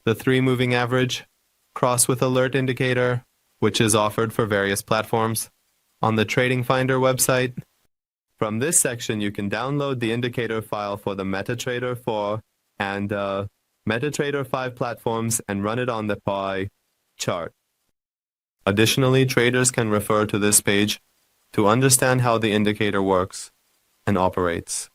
the 3 moving average, cross with alert indicator, which is offered for various platforms on the TradingFinder website. From this section, you can download the indicator file for the MetaTrader 4 and MetaTrader 5 platforms and run it on the pie chart. Additionally, traders can refer to this page to understand how the indicator works and operates.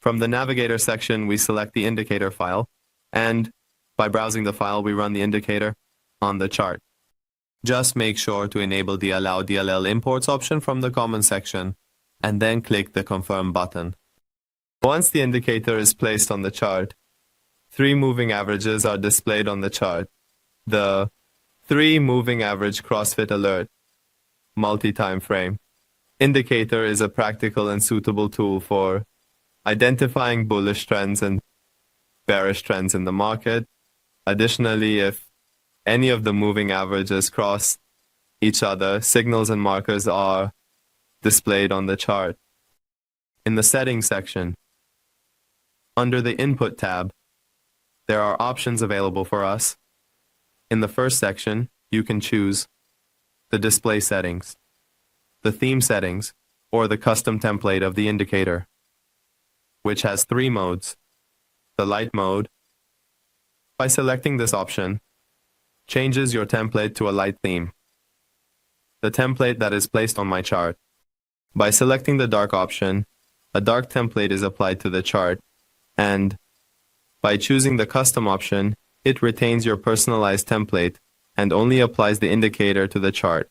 From the Navigator section, we select the indicator file, and by browsing the file, we run the indicator on the chart. Just make sure to enable the Allow DLL Imports option from the Common section, and then click the Confirm button. Once the indicator is placed on the chart, 3 moving averages are displayed on the chart. The 3 moving average CrossFit alert multi-time frame indicator is a practical and suitable tool for identifying bullish trends and bearish trends in the market. Additionally, if any of the moving averages cross each other, signals and markers are displayed on the chart. In the Settings section, under the Input tab, there are options available for us. In the first section, you can choose the display settings, the theme settings, or the custom template of the indicator, which has 3 modes. The light mode, by selecting this option, changes your template to a light theme. The template that is placed on my chart. By selecting the dark option, a dark template is applied to the chart, and by choosing the custom option, it retains your personalized template and only applies the indicator to the chart.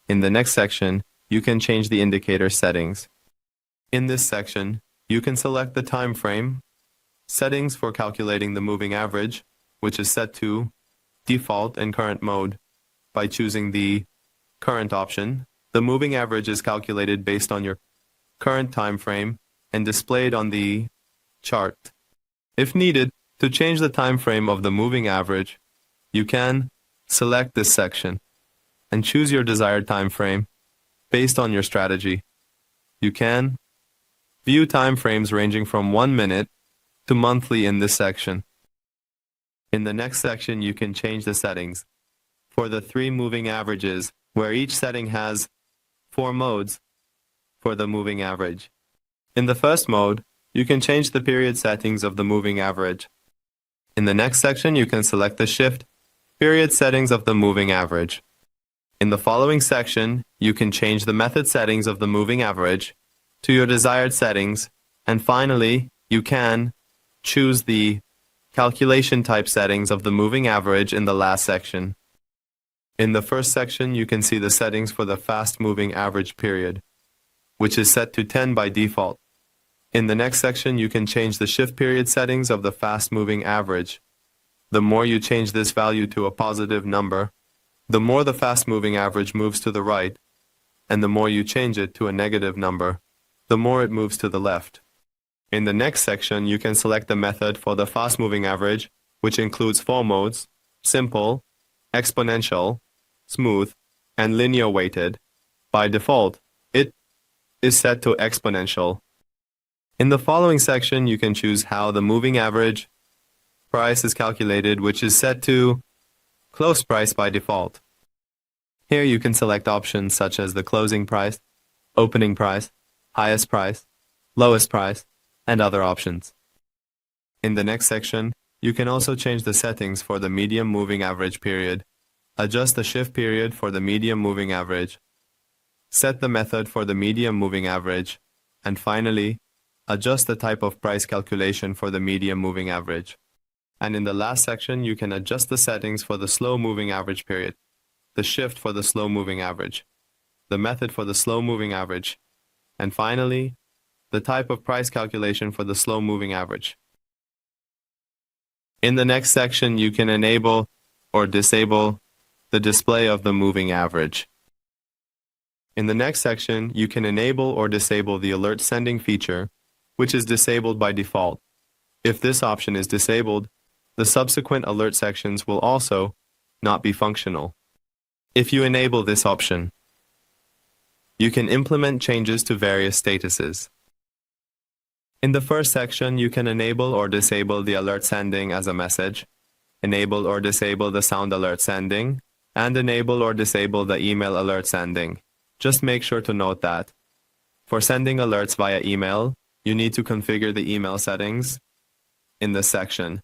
In the next section, you can change the indicator settings. In this section, you can select the time frame, settings for calculating the moving average, which is set to default and current mode. By choosing the current option, the moving average is calculated based on your current time frame and displayed on the chart. If needed, to change the time frame of the moving average, you can select this section and choose your desired time frame based on your strategy. You can view time frames ranging from 1 minute to monthly in this section. In the next section, you can change the settings for the 3 moving averages, where each setting has 4 modes for the moving average. In the first mode, you can change the period settings of the moving average. In the next section, you can select the shift period settings of the moving average. In the following section, you can change the method settings of the moving average to your desired settings, and finally, you can choose the calculation type settings of the moving average in the last section. In the first section, you can see the settings for the fast moving average period, which is set to 10 by default. In the next section, you can change the shift period settings of the fast moving average. The more you change this value to a positive number, the more the fast moving average moves to the right, and the more you change it to a negative number, the more it moves to the left. In the next section, you can select the method for the fast moving average, which includes 4 modes: simple, exponential, smooth, and linear weighted. By default, it is set to exponential. In the following section, you can choose how the moving average price is calculated, which is set to close price by default. Here you can select options such as the closing price, opening price, highest price, lowest price, and other options. In the next section, you can also change the settings for the medium moving average period, adjust the shift period for the medium moving average, set the method for the medium moving average, and finally, adjust the type of price calculation for the medium moving average. And in the last section, you can adjust the settings for the slow moving average period, the shift for the slow moving average, the method for the slow moving average, and finally, the type of price calculation for the slow moving average. In the next section, you can enable or disable the display of the moving average. In the next section, you can enable or disable the alert sending feature, which is disabled by default. If this option is disabled, the subsequent alert sections will also not be functional. If you enable this option, you can implement changes to various statuses. In the first section, you can enable or disable the alert sending as a message, enable or disable the sound alert sending, and enable or disable the email alert sending. Just make sure to note that for sending alerts via email, you need to configure the email settings in this section.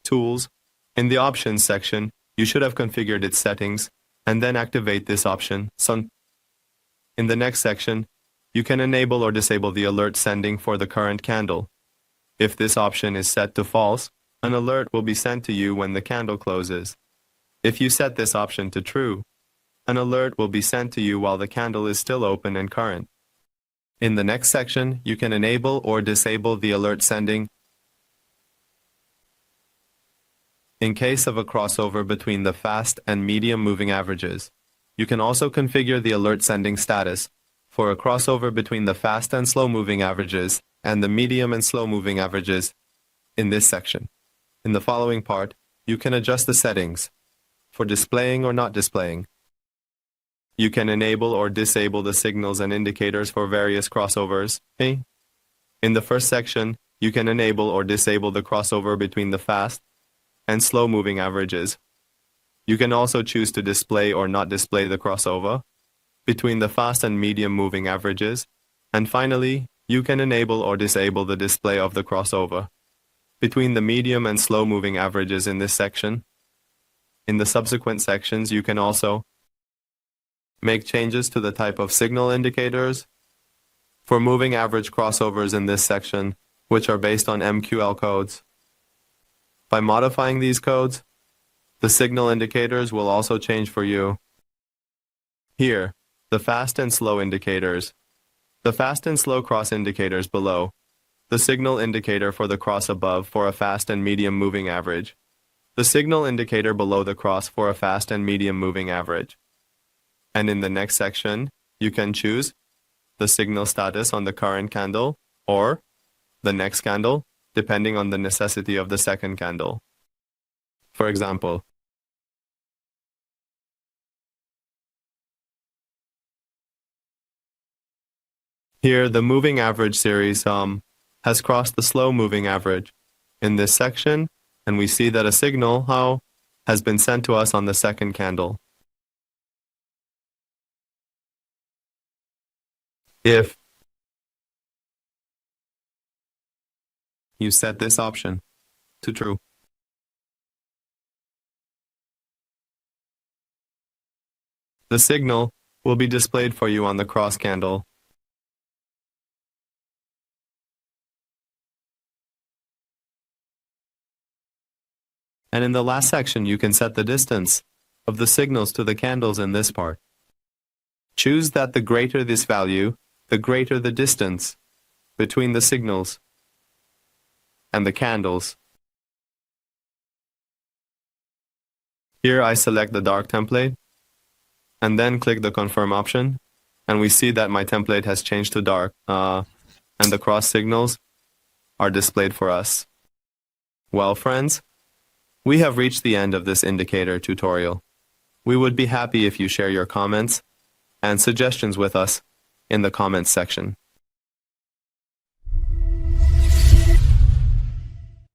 Tools. In the Options section, you should have configured its settings and then activate this option. In the next section, you can enable or disable the alert sending for the current candle. If this option is set to false, an alert will be sent to you when the candle closes. If you set this option to true, an alert will be sent to you while the candle is still open and current. In the next section, you can enable or disable the alert sending in case of a crossover between the fast and medium moving averages. You can also configure the alert sending status for a crossover between the fast and slow moving averages and the medium and slow moving averages in this section. In the following part, you can adjust the settings for displaying or not displaying. You can enable or disable the signals and indicators for various crossovers. In the first section, you can enable or disable the crossover between the fast and slow moving averages. You can also choose to display or not display the crossover between the fast and medium moving averages. And finally, you can enable or disable the display of the crossover between the medium and slow moving averages in this section. In the subsequent sections, you can also make changes to the type of signal indicators for moving average crossovers in this section, which are based on MQL codes. By modifying these codes, the signal indicators will also change for you. Here, the fast and slow indicators. The fast and slow cross indicators below. The signal indicator for the cross above for a fast and medium moving average. The signal indicator below the cross for a fast and medium moving average. And in the next section, you can choose the signal status on the current candle or the next candle, depending on the necessity of the second candle. For example, here the moving average series has crossed the slow moving average in this section, and we see that a signal has been sent to us on the second candle. If you set this option to true, the signal will be displayed for you on the cross candle. And in the last section, you can set the distance of the signals to the candles in this part. Choose that the greater this value, the greater the distance between the signals and the candles. Here I select the dark template and then click the confirm option, and we see that my template has changed to dark and the cross signals are displayed for us. Well, friends, we have reached the end of this indicator tutorial. We would be happy if you share your comments and suggestions with us in the comments section.